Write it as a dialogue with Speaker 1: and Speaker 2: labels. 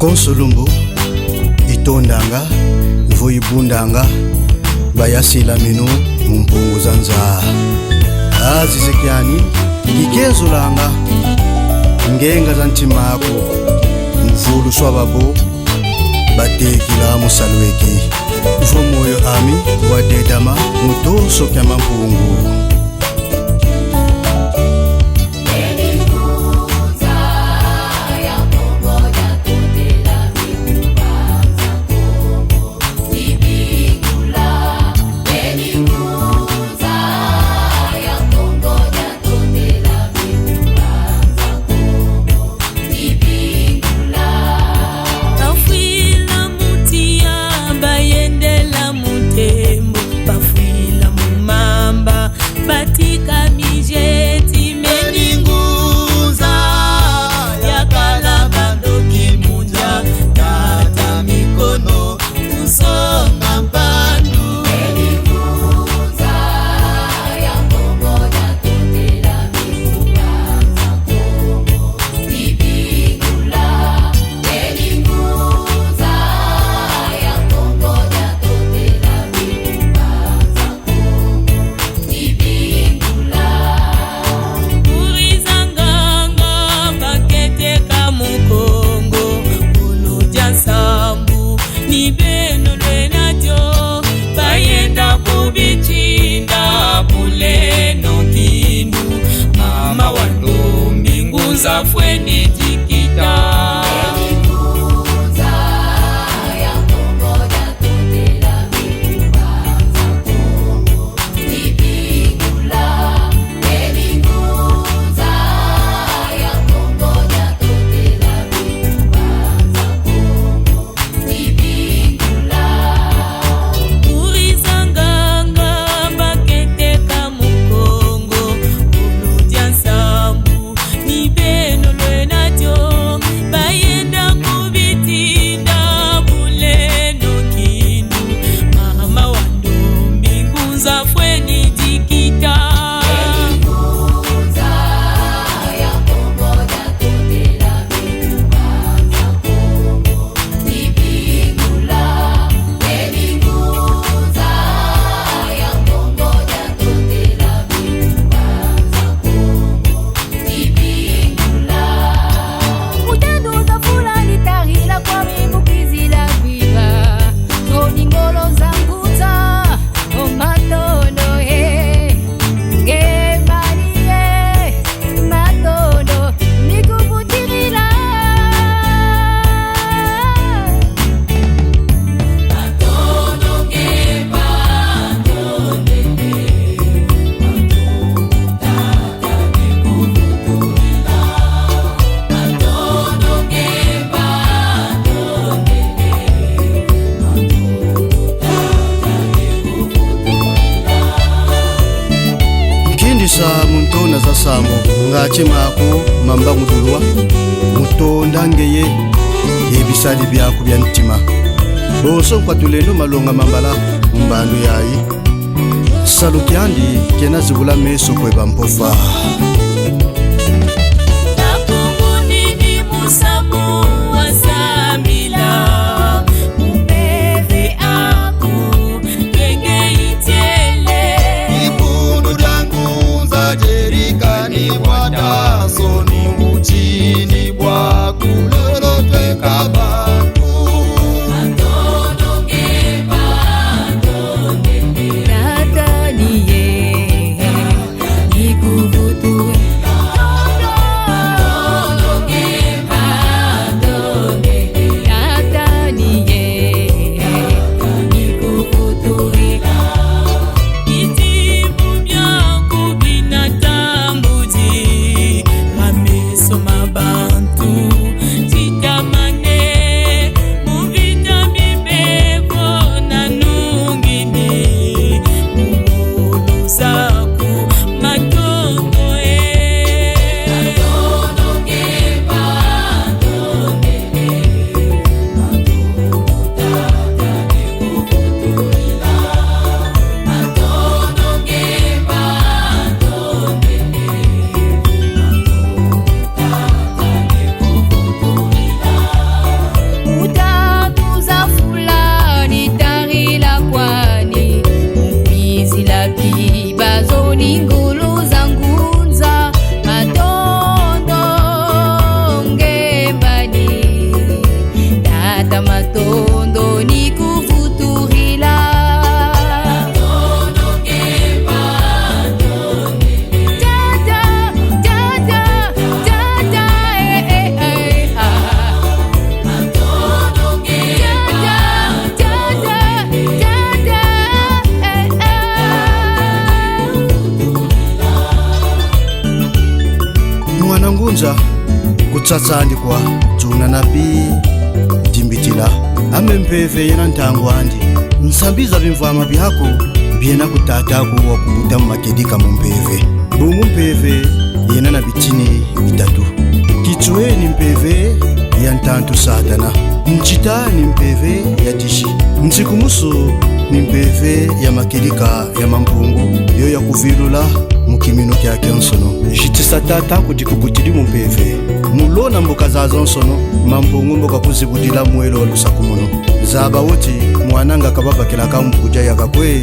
Speaker 1: konsolumbu itondanga voibundanga bayasila minu mumpungu zanza azizekyani ngikenzulanga ngenga za ntimako mvulu swababo batekila musalweki vomoyo ami wadedama mutoso kya mampungu
Speaker 2: Fweni jikita
Speaker 1: sa muntona za samo ngache mako mamba mudulwa mutonda ngeye ebisali byako bya ntima boso kwatulendo malonga mambala mbando yayi salukyandi kena zibula meso kweba mpofa
Speaker 2: Chini bwa kulolo tweka bantu
Speaker 3: Nataniye Nikubutu
Speaker 1: kuza kutsatsandikwa dzuna napi dimbitila ame mpeve yena ntango andi nsambiza bimvama byako byena kutatako wa kubuta mumakedika mumpeve bungu mpeve yena na bitini bitatu kitsue ni mpeve ya ntantu satana nchita ni mpeve ya dishi nsikumusu ni mpeve ya makedika ya mampungu yo ya kuvilula mukimino kyake nsono jitisa tata kudikukutili mumpeve mulona mboka zazo nsono mampungu mboka kuzibudila mwelo lusaku muno zaba woti mwananga kababakila kampuja yakakwe